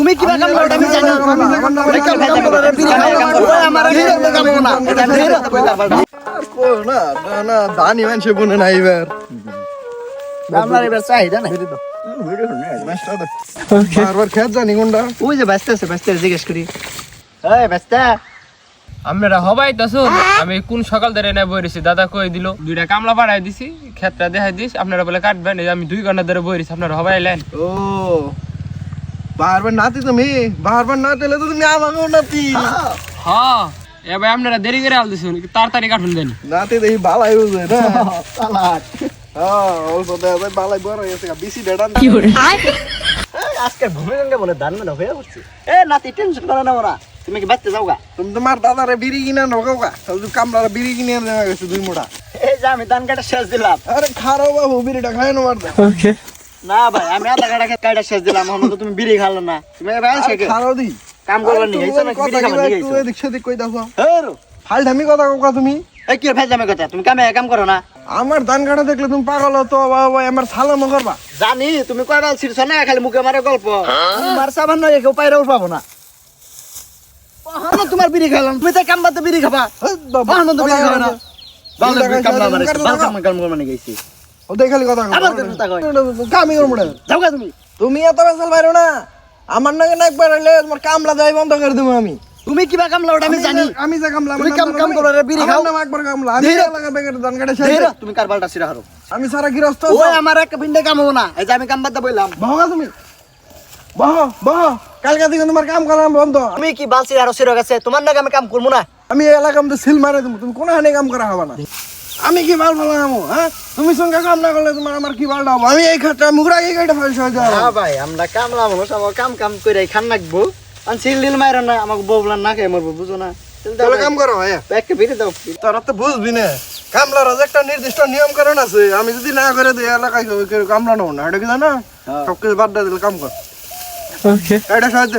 তুমি কিবা কাম করো আমি জানি না না না দানি মানুষে বনে না এবার আমরা এবার চাহিদা না বারবার খেত জানি কোনটা ওই যে ব্যস্ত জিজ্ঞেস করি এই ব্যস্ত আমরা হবাই তাছো আমি কোন সকাল ধরে না বইরেছি দাদা কই দিল দুইটা কামলা বাড়াই দিছি ক্ষেতটা দেখাই দিস আপনারা বলে কাটবেন এই যে আমি 2 ঘন্টা ধরে বইরেছি আপনারা হবাই এলেন ও বারবার নাতি তুমি বারবার না তেলে তো তুমি আমাকে নাতি হ্যাঁ এবার আপনারা দেরি করে আল দিছেন তাড়াতাড়ি কাটুন দেন নাতি দেখি বালাই বুঝে না চালাক হ্যাঁ ও তো দেখ বালাই বড় হয়েছে বেশি ডেডান কি করে আজকে ভূমিগঙ্গে বলে দান না হয়ে উঠছে এ নাতি টেনশন করে না ওরা তুমি কি বাইতে যাওগা তুমি তোমার দাদারে বিড়ি কিনে ঢোকাওগা তাহলে কামলারে বিড়ি কিনে দেওয়া গেছে 2 মোটা এই যে আমি ধান কাটা শেষ দিলাম আরে খারাপ বাবু বিড়িটা খায় না মারদা না ভাই আমি আধা কাটা শেষ দিলাম এখন তো তুমি বিড়ি খালো না তুমি এবার আসে কে খারাপ দি কাম করবার নি গেছো না বিড়ি খাবার নি তুই গেছো এদিক সেদিক কই দাও হেরো ফাল ধামি কথা কোকা তুমি এই কি ফেল জামে কথা তুমি কাম করো না আমার ধান কাটা দেখলে তুমি পাগল হতো বাবা আমার সালাম করবা জানি তুমি কয়বার ছিড়ছ না খালি মুখে মারে গল্প তোমার সাবান নয় কেউ পাইরা উঠবাবো না বাহানো তোমার বিড়ি খেলাম তুমি তো কাম বাদে বিড়ি খাবা বাহানো তো বিড়ি খাবা না বাংলা কাম না মারে কাম করবা নি গেছি ও দেখালি কথা আবার কথা কই কামি করব না যাও গা তুমি তুমি এত বেসাল বাইরো না আমার নাকি নাক বাইরে তোমার কামলা যাই বন্ধ করে দেবো আমি তুমি কিবা কামলা ওটা আমি জানি আমি যে কামলা তুমি কাম করো রে বিড়ি খাও নাম একবার কামলা আমি এলাকা বেকার ধান কাটা শেষ ধীরে তুমি কারবালটা সিরা হারো আমি সারা গৃহস্থ ওই আমার এক পিন্ডে কাম হবো না এই যে আমি কাম বাদে বললাম বহা তুমি বহ কালকে থেকে তোমার কাম করা বন্ধ তুমি কি বালছি আরো সিরা গেছে তোমার নাকি আমি কাম করবো না আমি এলাকা মধ্যে সিল মারে দেবো তুমি কোনো হানে কাম করা হবে না আমি কি বাল ফেলামো হ্যাঁ তুমি সঙ্গে কাম না করলে তোমার আমার কি বালটা হবো আমি এই খাটটা মুগরা এই গাড়িটা ফেলছি হয়ে যাবো হ্যাঁ ভাই আমরা কামলা মানুষ আমার কাম করে খান রাখবো আর সিল দিল মাইরো না আমাকে বউলার না খেয়ে মরবো বুঝো না তাহলে কাম করো হ্যাঁ একটা ভিড়ে দাও তোরা তো বুঝবি না কামলার একটা নির্দিষ্ট নিয়ম কারণ আছে আমি যদি না করে দিই এলাকায় কামলা নেবো না এটা কি জানো সবকিছু বাদ দিয়ে দিলে কাম কর এটা সাহায্য